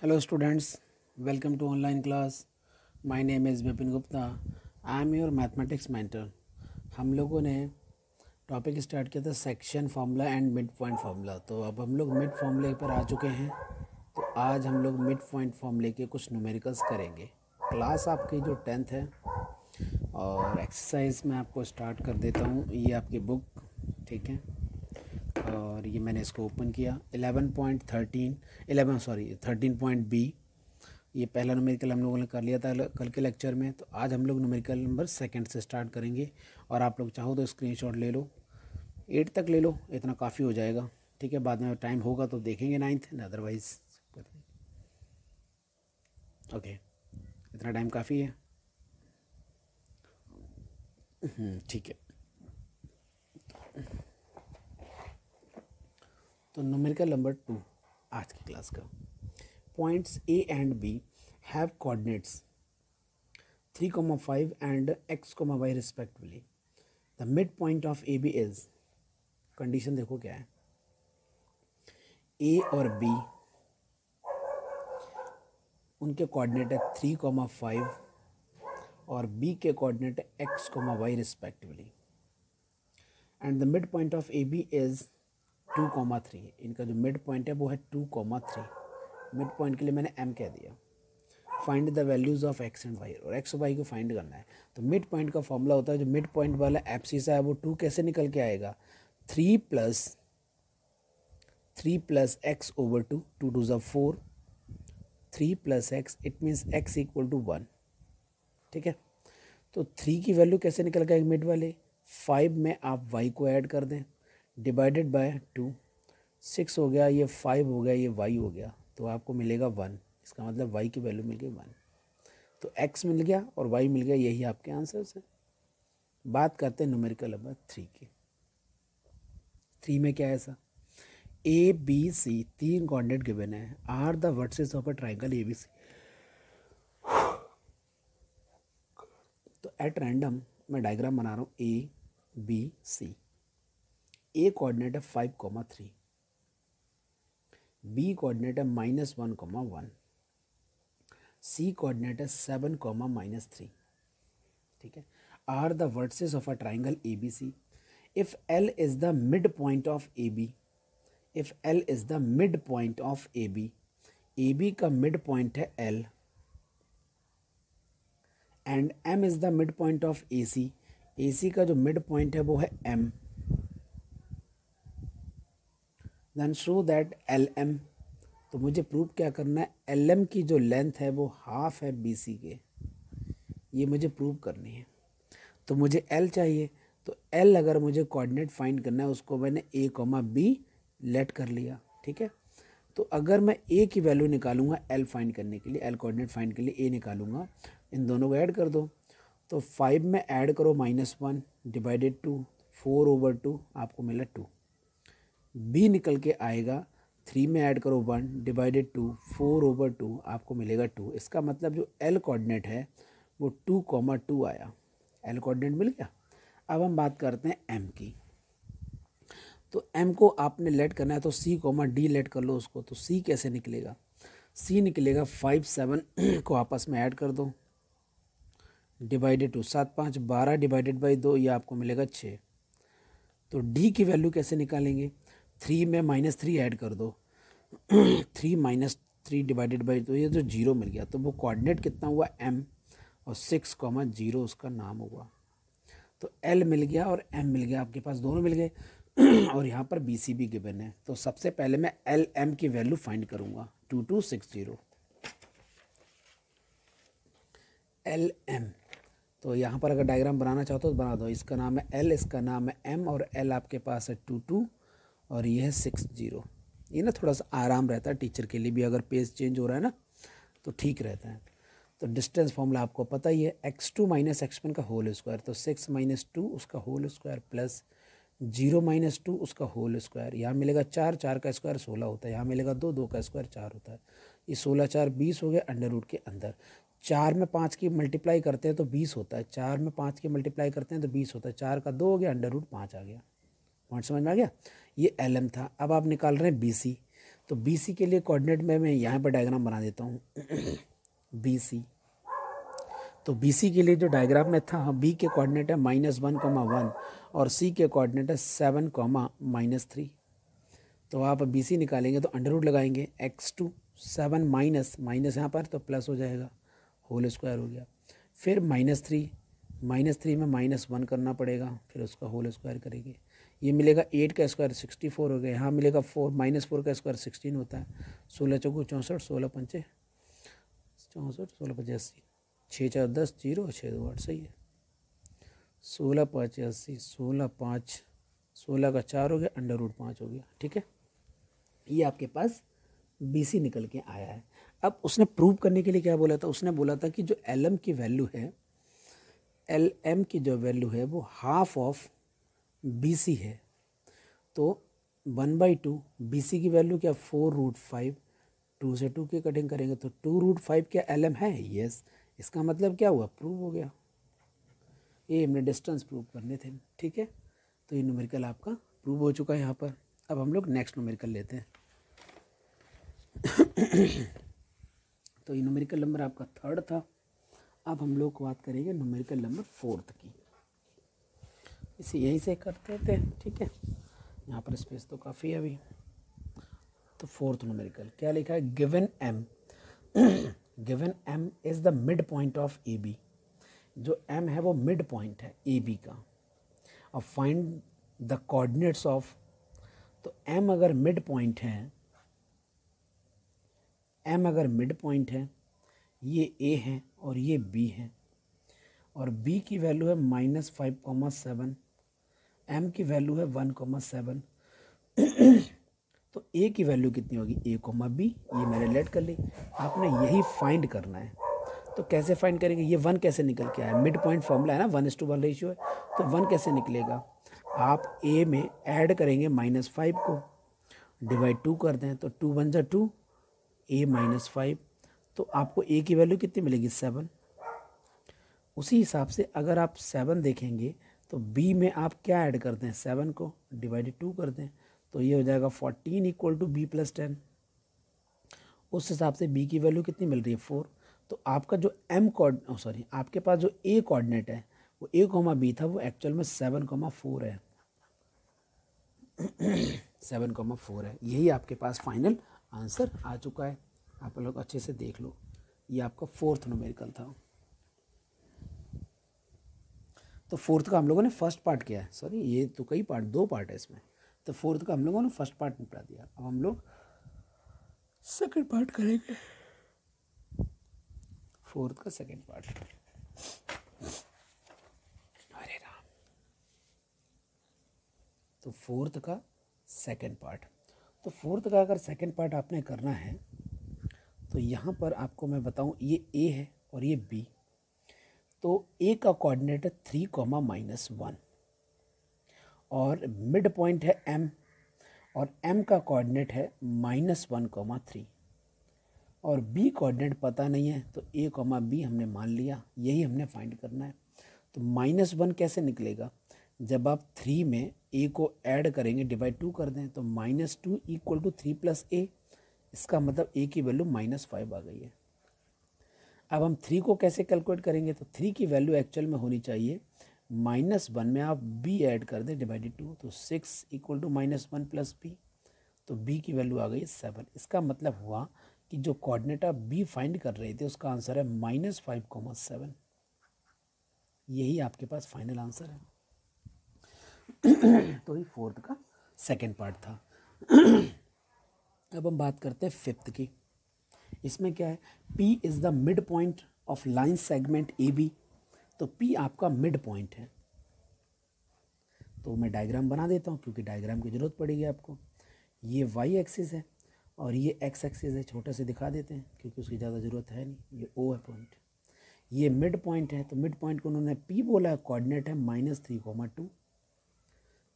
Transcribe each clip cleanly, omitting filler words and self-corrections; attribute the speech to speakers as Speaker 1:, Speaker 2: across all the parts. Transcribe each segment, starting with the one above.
Speaker 1: Hello students, welcome to online class. My name is Vipin Gupta. I am your mathematics mentor. हम लोगों ने topic start किया था section formula and mid point formula. तो अब हम लोग मिड फार्मूले पर आ चुके हैं. तो आज हम लोग मिड पॉइंट फार्मूले के कुछ न्यूमेरिकल्स करेंगे. क्लास आपकी जो 10th है और एक्सरसाइज मैं आपको स्टार्ट कर देता हूँ. ये आपकी बुक, ठीक है, और ये मैंने इसको ओपन किया. 13.बी. ये पहला न्यूमेरिकल हम लोगों ने कर लिया था कल के लेक्चर में. तो आज हम लोग न्यूमेरिकल नंबर सेकंड से स्टार्ट करेंगे. और आप लोग चाहो तो स्क्रीनशॉट ले लो, 8 तक ले लो, इतना काफ़ी हो जाएगा. ठीक है, बाद में टाइम होगा तो देखेंगे 9th, अदरवाइज ओके. इतना टाइम काफ़ी है. ठीक है. तो न्यूमेरिकल नंबर 2 आज की क्लास का. Points A and B have coordinates 3,5 and x,y respectively. The mid point of A B is. Condition देखो क्या है. ए और बी उनके कोऑर्डिनेट है 3,5 और बी के कोऑर्डिनेट है x,y respectively. And the mid point of A B is 2,3. इनका जो मिड पॉइंट है वो है 2,3. मिड पॉइंट के लिए मैंने m कह दिया. Find the values of x and y, और x और y को फाइंड करना है. तो मिड पॉइंट का फॉर्मूला होता है, जो मिड पॉइंट वाला एब्सिस है वो 2 कैसे निकल के आएगा. 3 प्लस x ओवर 2, 2 2 ज़ा 4, 3 plus x, it means x equal to 1. ठीक है. तो 3 की वैल्यू कैसे निकल गई मिड वाले. 5 में आप y को ऐड कर दें, डिवाइडेड बाय 2, 6 हो गया, ये 5 हो गया, ये y हो गया, तो आपको मिलेगा 1. इसका मतलब y की वैल्यू मिल गई 1. तो x मिल गया और y मिल गया. यही आपके आंसर्स हैं. बात करते हैं न्यूमेरिकल नंबर 3 की. 3 में क्या है ऐसा. A B C 3 coordinate given है. Are the vertices of a triangle A B C. तो एट रैंडम मैं डायग्राम बना रहा हूँ. ए बी सी. ए कोऑर्डिनेट है 5,3, बी कोऑर्डिनेट है -1,1, सी कोऑर्डिनेट है 7,-3. ठीक है. Are the vertices of a triangle A B C. If L is the mid point of A B, if L is the mid point of A B का mid point है L, and M is the mid point of A C का जो mid point है वो है M, then show that L M. तो मुझे prove क्या करना है. एल एम की जो लेंथ है वो हाफ है बी सी के. ये मुझे प्रूव करनी है. तो मुझे एल चाहिए. तो एल अगर मुझे कोऑर्डिनेट फाइंड करना है, उसको मैंने ए कॉमा बी लेट कर लिया. ठीक है. तो अगर मैं ए की वैल्यू निकालूंगा एल फाइंड करने के लिए, एल कोऑर्डिनेट फाइंड के लिए ए निकालूंगा, इन दोनों को ऐड कर दो. तो 5 में ऐड करो -1 डिवाइडेड 2, 4 ओवर 2, आपको मिला 2. बी निकल के आएगा. 3 में ऐड करो 1 डिवाइडेड 2, 4 ओवर 2, आपको मिलेगा 2. इसका मतलब जो एल कोऑर्डिनेट है वो 2,2 आया. एल कोऑर्डिनेट मिल गया. अब हम बात करते हैं एम की. तो एम को आपने लेट करना है, तो सी कोमा डी लेट कर लो उसको. तो सी कैसे निकलेगा. सी निकलेगा 5 7 को आपस में ऐड कर दो, डिवाइडेड 2, 7 5 12 डिवाइडेड बाई 2, ये आपको मिलेगा 6. तो डी की वैल्यू कैसे निकालेंगे. 3 में -3 ऐड कर दो, 3 - 3 डिवाइडेड बाई 2, ये जो 0 मिल गया. तो वो कोऑर्डिनेट कितना हुआ एम, और 6,0 उसका नाम हुआ. तो एल मिल गया और एम मिल गया, आपके पास दोनों मिल गए. और यहाँ पर बी सी भी गिवन है. तो सबसे पहले मैं एल एम की वैल्यू फाइंड करूँगा. 2260 एल एम. तो यहाँ पर अगर डायग्राम बनाना चाहो तो बना दो. इसका नाम है एल, इसका नाम है एम, और एल आपके पास है 22 और ये है 60. ये ना थोड़ा सा आराम रहता है टीचर के लिए भी, अगर पेज चेंज हो रहा है ना तो ठीक रहता है. तो डिस्टेंस फॉर्मूला आपको पता ही है. x2 - x1 का होल स्क्वायर. तो 6 - 2 उसका होल स्क्वायर प्लस 0 - 2 उसका होल स्क्वायर. यहाँ मिलेगा 4, 4 का स्क्वायर 16 होता है. यहाँ मिलेगा 2, 2 का स्क्वायर 4 होता है. ये 16 4 20 हो गया अंडर रूट के अंदर. 4 में 5 की मल्टीप्लाई करते हैं तो 20 होता है. 4 में 5 की मल्टीप्लाई करते हैं तो 20 होता है. 4 का 2 हो गया, अंडर रूट 5 आ गया. पॉइंट समझ में आ गया. ये एल एम था. अब आप निकाल रहे हैं बी सी. तो बी सी के लिए कोऑर्डिनेट में मैं यहाँ पर डायग्राम बना देता हूँ बी सी। तो बी सी के लिए जो डायग्राम में था, बी के कोऑर्डिनेट है -1, और सी के कोऑर्डिनेट है 7, -3। तो आप बी सी निकालेंगे तो अंडर रूट लगाएंगे x2 7 माइनस यहाँ पर तो प्लस हो जाएगा, होल स्क्वायर हो गया। फिर -3 में -1 करना पड़ेगा, फिर उसका होल स्क्वायर करेंगे, ये मिलेगा 8 का स्क्वायर 64 हो गया। यहाँ मिलेगा 4 -4 का स्क्वायर 16 होता है। 16 चौको 64, 16 पंचे 64, 16 पंचे 80, 6 4 10, 0 6 2 8, सही है। 16 5 80, 16 5, 16 का 4 हो गया, अंडर रूट 5 हो गया। ठीक है, ये आपके पास बी सी निकल के आया है। अब उसने प्रूव करने के लिए क्या बोला था, उसने बोला था कि जो एल एम की वैल्यू है, एल एम की जो वैल्यू है वो हाफ ऑफ बी सी है। तो 1/2 बी सी की वैल्यू क्या, 4√5, 2 से 2 की कटिंग करेंगे तो 2√5 क्या एल एम है, यस। इसका मतलब क्या हुआ, प्रूव हो गया। ये हमने डिस्टेंस प्रूव करने थे। ठीक है, तो ये न्यूमेरिकल आपका प्रूव हो चुका है यहाँ पर। अब हम लोग नेक्स्ट न्यूमेरिकल लेते हैं। तो ये न्यूमेरिकल नंबर आपका 3rd था। अब हम लोग बात करेंगे न्यूमेरिकल नंबर 4th की। इसे यहीं से करते थे। ठीक है, यहाँ पर स्पेस तो काफ़ी है अभी। तो 4th न्यूमेरिकल क्या लिखा है, given m is the mid point of A B. जो m है वो मिड पॉइंट है ए बी का। अब फाइंड द कोऑर्डिनेट्स ऑफ, तो m अगर मिड पॉइंट है, m अगर मिड पॉइंट है, ये a है और ये b है, और b की वैल्यू है -5,7, m की वैल्यू है 1,7। तो a की वैल्यू कितनी होगी, a, b, ये मैंने लेट कर ली। आपने यही फाइंड करना है। तो कैसे फाइंड करेंगे, ये 1 कैसे निकल के आया, मिड पॉइंट फॉर्मूला है ना, 1:1 रेशियो है, तो 1 कैसे निकलेगा, आप a में ऐड करेंगे -5 को, डिवाइड 2 कर दें तो 2 1 जा 2, a -5, तो आपको a की वैल्यू कितनी मिलेगी, 7। उसी हिसाब से अगर आप 7 देखेंगे तो b में आप क्या ऐड कर दें, 7 को डिवाइड 2 कर दें, तो ये हो जाएगा 14 = b + 10। उस हिसाब से b की वैल्यू कितनी मिल रही है, 4। तो आपका जो आपके पास जो a कोऑर्डिनेट है वो a, b था, वो एक्चुअल में 7,4 है। 7,4 है। यही आपके पास फाइनल आंसर आ चुका है। आप लोग अच्छे से देख लो, ये आपका 4th न्यूमेरिकल था। तो 4th का हम लोगों ने फर्स्ट पार्ट किया है, सॉरी ये तो कई पार्ट, 2 पार्ट है इसमें। तो 4th का हम लोगों ने फर्स्ट पार्ट निपटा दिया। अब हम लोग सेकंड पार्ट करेंगे, 4th का सेकंड पार्ट। अरे राम, तो 4th का सेकंड पार्ट। तो 4th का अगर सेकंड पार्ट आपने करना है तो यहाँ पर आपको मैं बताऊँ, ये a है और ये b। तो a का कोऑर्डिनेट है 3, -1, और मिड पॉइंट है m, और m का कोऑर्डिनेट है -1, 3, और b कोऑर्डिनेट पता नहीं है, तो a, b हमने मान लिया। यही हमने फाइंड करना है। तो -1 कैसे निकलेगा, जब आप 3 में a को ऐड करेंगे, डिवाइड 2 कर दें, तो -2 = 3 + a। इसका मतलब a की वैल्यू -5 आ गई है। अब हम 3 को कैसे कैलकुलेट करेंगे, तो 3 की वैल्यू एक्चुअल में होनी चाहिए -1 में आप b ऐड कर दें, डिवाइडेड 2, तो 6 = -1 + b, तो b की वैल्यू आ गई 7। इसका मतलब हुआ कि जो कोऑर्डिनेट आप b फाइंड कर रहे थे उसका आंसर है -5,7। यही आपके पास फाइनल आंसर है। तो ये 4th का सेकंड पार्ट था। अब हम बात करते हैं 5th की। इसमें क्या है, P is the mid point of line segment AB। तो P आपका मिड पॉइंट है। तो मैं डायग्राम बना देता हूँ क्योंकि डायग्राम की ज़रूरत पड़ेगी आपको। ये y एक्सिस है और ये x एक्सिस है, छोटे से दिखा देते हैं क्योंकि उसकी ज़्यादा ज़रूरत है नहीं। ये O है पॉइंट, ये मिड पॉइंट है। तो मिड पॉइंट को उन्होंने P बोला है, कोऑर्डिनेट है -3, 2।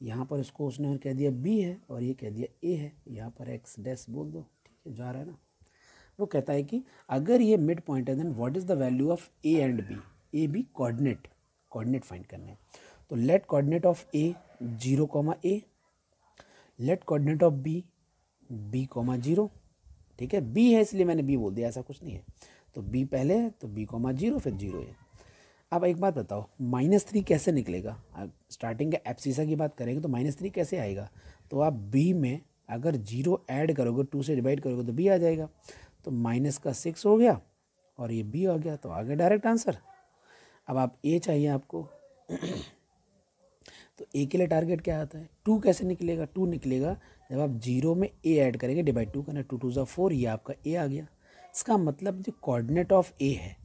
Speaker 1: यहाँ पर उसको उसने कह दिया B है और ये कह दिया A है, यहाँ पर x डैश बोल दो, ठीक है, जा रहा है ना। वो कहता है कि अगर ये मिड पॉइंट है, then what is the value of A and B। A B coordinate find करने हैं। तो let coordinate of A 0, A, let coordinate of B B comma zero, ठीक है, बी है इसलिए मैंने बी बोल दिया, ऐसा कुछ नहीं है। तो बी पहले है तो बी कॉमा जीरो, फिर जीरो है। अब एक बात बताओ, -3 कैसे निकलेगा? अब स्टार्टिंग के एब्सिसा की बात करेंगे तो -3 कैसे आएगा? तो आप बी में अगर जीरो ऐड करोगे, 2 से डिवाइड करोगे तो बी आ जाएगा। तो -6 हो गया और ये बी आ गया, तो आ गया डायरेक्ट आंसर। अब आप ए चाहिए आपको तो ए के लिए टारगेट क्या आता है? 2 कैसे निकलेगा? 2 निकलेगा जब आप जीरो में ए ऐड करेंगे, डिवाइड 2 करना, 2 2 ज़ा 4, ये आपका ए आ गया। इसका मतलब जो कोऑर्डिनेट ऑफ ए है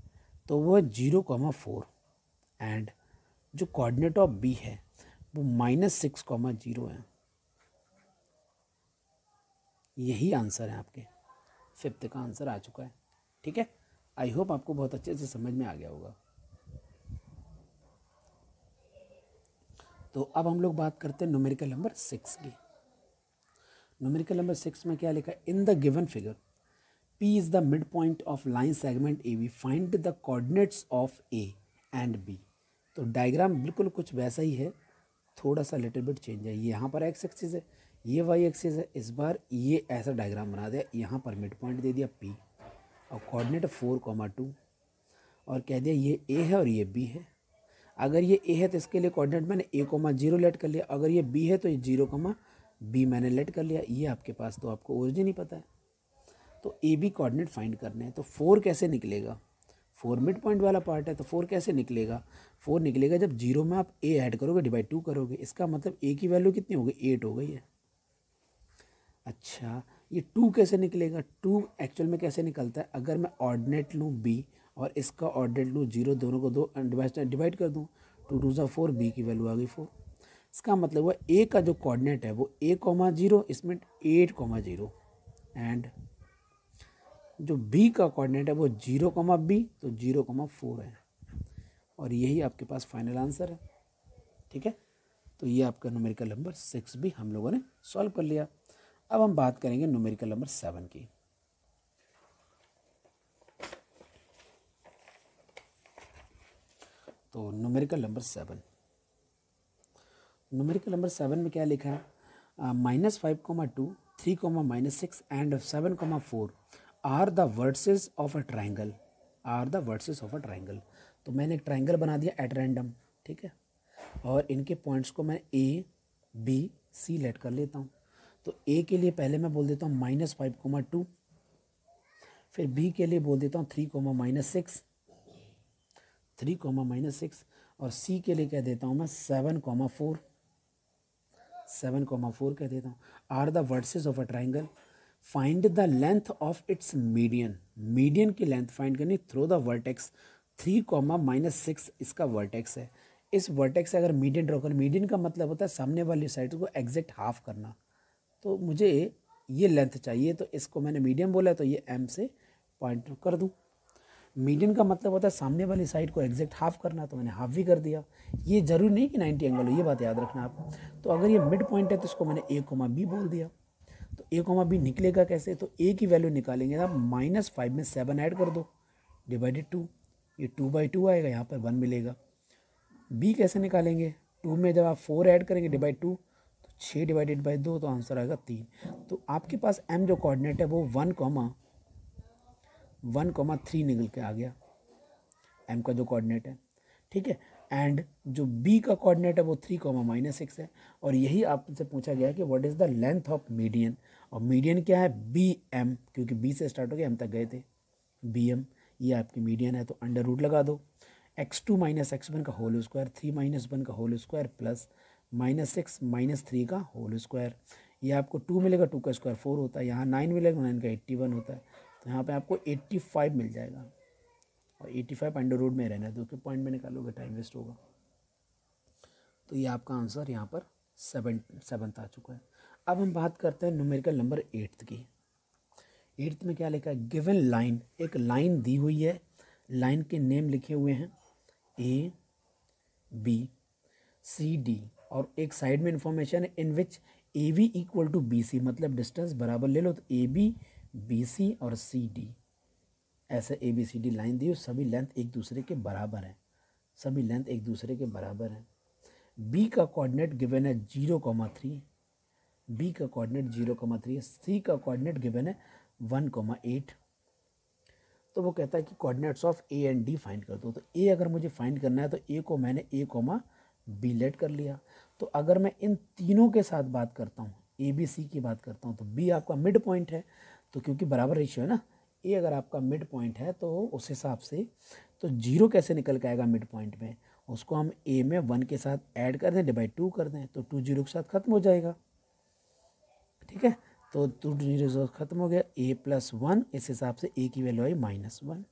Speaker 1: तो वो है 0,4 एंड जो कोऑर्डिनेट ऑफ बी है वो -6,0 है। यही आंसर है आपके 5th का आंसर आ चुका है, ठीक है। आई होप आपको बहुत अच्छे से समझ में आ गया होगा। तो अब हम लोग बात करते हैं न्यूमेरिकल नंबर 6 की। न्यूमेरिकल नंबर 6 में क्या लिखा है? In the given figure P is the midpoint of line segment AB. Find the coordinates of A and B. तो डायग्राम बिल्कुल कुछ वैसा ही है, थोड़ा सा लिटिल बिट चेंज है। ये यहाँ पर एक्स एक्सिस है, ये वाई एक्सिस है। इस बार ये ऐसा डायग्राम बना दिया, यहाँ पर मिड पॉइंट दे दिया P और कोऑर्डिनेट 4,2 और कह दिया ये A है और ये B है। अगर ये A है तो इसके लिए कोऑर्डिनेट मैंने A,0 लेट कर लिया, अगर ये B है तो ये 0,B मैंने लेट कर लिया। ये आपके पास तो आपको ओरिजिन ही पता है, तो ए बी कोऑर्डिनेट फाइंड करने हैं। तो 4 कैसे निकलेगा? 4 मिड पॉइंट वाला पार्ट है, तो 4 कैसे निकलेगा? 4 निकलेगा जब जीरो में आप ए ऐड करोगे, डिवाइड 2 करोगे। इसका मतलब ए की वैल्यू कितनी हो गई? 8 हो गई है। अच्छा, ये 2 कैसे निकलेगा? 2 एक्चुअल में कैसे निकलता है? अगर मैं ऑर्डिनेट लूँ बी और इसका ऑर्डिनेट लूँ जीरो, दोनों को 2 डिवाइड कर दूँ, 2 2 ज़ा 4, बी की वैल्यू आ गई 4। इसका मतलब हुआ ए का जो कोऑर्डिनेट है वो A,0, इसमें 8,0 एंड जो बी का कोऑर्डिनेट है वो 0,B, तो 0,4 है। और यही आपके पास फाइनल आंसर है, ठीक है। तो ये आपका न्यूमेरिकल नंबर 6 भी हम लोगों ने सॉल्व कर लिया। अब हम बात करेंगे न्यूमेरिकल नंबर 7 की। तो न्यूमेरिकल नंबर 7, न्यूमेरिकल नंबर 7 में क्या लिखा है? -5,2, 3,-6 and 7,4 are the vertices of a triangle, are the vertices of a triangle. तो मैंने एक ट्राइंगल बना दिया एट रैंडम, ठीक है, और इनके पॉइंट्स को मैं ए बी सी लेट कर लेता हूँ। तो ए के लिए पहले मैं बोल देता हूँ -5,2, फिर बी के लिए बोल देता हूँ 3,-6, 3,-6, और सी के लिए कह देता हूँ मैं 7,4, 7,4 कह देता हूँ। Are the vertices of a triangle, find the length of its median, median की लेंथ फाइंड करनी थ्रू द वर्टेक्स। 3,-6 इसका वर्टेक्स है। इस वर्टेक्स से अगर मीडियन ड्रॉ कर, मीडियन का मतलब होता है सामने वाली साइड को एग्जैक्ट हाफ करना। तो मुझे ये लेंथ चाहिए, तो इसको मैंने मीडियन बोला, तो ये एम से पॉइंट कर दूँ। मीडियन का मतलब होता है सामने वाली साइड को एग्जैक्ट हाफ करना, तो मैंने हाफ भी कर दिया। ये जरूरी नहीं कि 90 एंगल हो, ये बात याद रखना आप। तो अगर ये मिड पॉइंट है तो इसको मैंने A,B बोल दिया। तो A,B निकलेगा कैसे? तो A की वैल्यू निकालेंगे आप, -5 में 7 ऐड कर दो, डिवाइडेड 2, ये 2/2 आएगा, यहाँ पर 1 मिलेगा। B कैसे निकालेंगे? 2 में जब आप 4 ऐड करेंगे, डिवाइड 2, तो 6 डिवाइडेड बाई 2, तो आंसर आएगा 3। तो आपके पास M जो कोऑर्डिनेट है वो 1,3 निकल के आ गया, M का जो कोऑर्डिनेट है, ठीक है। एंड जो B का कोऑर्डिनेट है वो 3,-6 है। और यही आपसे पूछा गया कि what is the length of median, और मीडियन क्या है? BM, क्योंकि B से स्टार्ट हो गया M तक गए थे, BM ये आपकी मीडियन है। तो अंडर रूट लगा दो, x2 - x1 का होल स्क्वायर, 3 - 1 का होल स्क्वायर, प्लस -6 - 3 का होल स्क्वायर। ये आपको 2 मिलेगा, 2 का स्क्वायर 4 होता है, यहाँ 9 मिलेगा, 9 का 81 होता है। तो यहाँ पे आपको 85 मिल जाएगा, और 85 अंडर रूट में रहना है, तो उसके पॉइंट में निकालोगे टाइम वेस्ट होगा। तो ये आपका आंसर यहाँ पर 7th आ चुका है। अब हम बात करते हैं न्यूमेरिकल नंबर 8th की। 8th में क्या लिखा है? गिवन लाइन, एक लाइन दी हुई है, लाइन के नेम लिखे हुए हैं A B C D, और एक साइड में इंफॉर्मेशन है इन विच AB इक्वल टू BC, मतलब डिस्टेंस बराबर ले लो, तो AB BC और CD, ऐसे ABCD लाइन दी हो, सभी लेंथ एक दूसरे के बराबर हैं, सभी लेंथ एक दूसरे के बराबर हैं। B का कोऑर्डिनेट गिवन है 0,3, बी का कोऑर्डिनेट 0,3 है, सी का कोऑर्डिनेट गिवन है 1,8। तो वो कहता है कि coordinates of A and D find कर दो। तो ए अगर मुझे फाइंड करना है तो ए को मैंने ए कोमा बी लेट कर लिया। तो अगर मैं इन तीनों के साथ बात करता हूँ, ए बी सी की बात करता हूँ, तो बी आपका मिड पॉइंट है, तो क्योंकि बराबर रेशियो है ना, ए अगर आपका मिड पॉइंट है तो उस हिसाब से तो 0 कैसे निकल के आएगा मिड पॉइंट में, उसको हम ए में 1 के साथ ऐड कर दें, डिवाइड 2 कर दें, तो 2 0 के साथ खत्म हो जाएगा। ठीक है, तो 2 0 खत्म हो गया, a + 1, इस हिसाब से a की वैल्यू आई -1।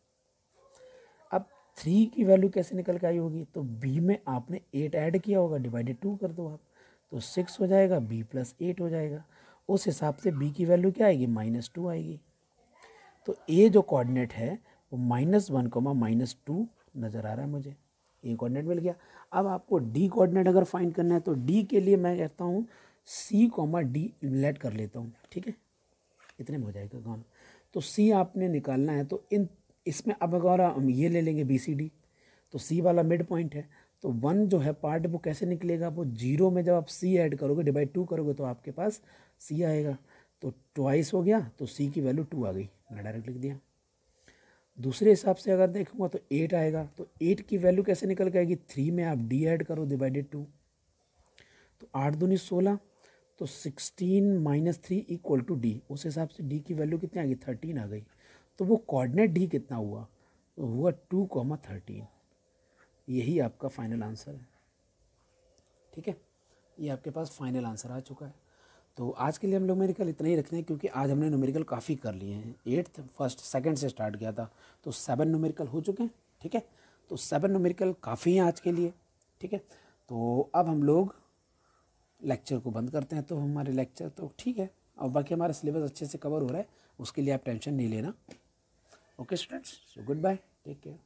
Speaker 1: अब 3 की वैल्यू कैसे निकल के आई होगी, तो b में आपने 8 ऐड किया होगा, डिवाइडेड 2 कर दो आप, तो 6 हो जाएगा, b + 8 हो जाएगा। उस हिसाब से b की वैल्यू क्या आएगी, -2 आएगी। तो a जो कोऑर्डिनेट है वो -1, -2 नज़र आ रहा है मुझे, ए कोऑर्डिनेट मिल गया। अब आपको डी कोऑर्डिनेट अगर फाइंड करना है तो डी के लिए मैं कहता हूँ सी कॉमा डी लेट कर लेता हूँ। ठीक है, इतने में हो जाएगा काम। तो सी आपने निकालना है, तो इसमें अब अगर हम ये ले लेंगे बी सी डी, तो सी वाला मिड पॉइंट है, तो 1 जो है पार्ट वो कैसे निकलेगा, वो 0 में जब आप सी ऐड करोगे, डिवाइड 2 करोगे, तो आपके पास सी आएगा। तो ट्वाइस हो गया, तो सी की वैल्यू 2 आ गई, मैंने डायरेक्ट लिख दिया। दूसरे हिसाब से अगर देखूंगा तो 8 आएगा, तो 8 की वैल्यू कैसे निकल के आएगी, 3 में आप डी ऐड करो, डिवाइडेड 2, तो 8 दूनी 16, तो 16 - 3 = डी। उस हिसाब से डी की वैल्यू कितनी आ गई, 13 आ गई। तो वो कोऑर्डिनेट डी कितना हुआ, तो हुआ 2,13। यही आपका फाइनल आंसर है। ठीक है, ये आपके पास फाइनल आंसर आ चुका है। तो आज के लिए हम लोग न्यूमेरिकल इतना ही रखते हैं, क्योंकि आज हमने न्यूमेरिकल काफ़ी कर लिए हैं। 8th, 1st, 2nd से स्टार्ट किया था, तो 7 न्यूमेरिकल हो चुके हैं। ठीक है, तो 7 न्यूमेरिकल काफ़ी हैं आज के लिए। ठीक है, तो अब हम लोग लेक्चर को बंद करते हैं। तो हमारे लेक्चर तो ठीक है, और बाकी हमारा सिलेबस अच्छे से कवर हो रहा है, उसके लिए आप टेंशन नहीं लेना। Okay students, so good bye, take care.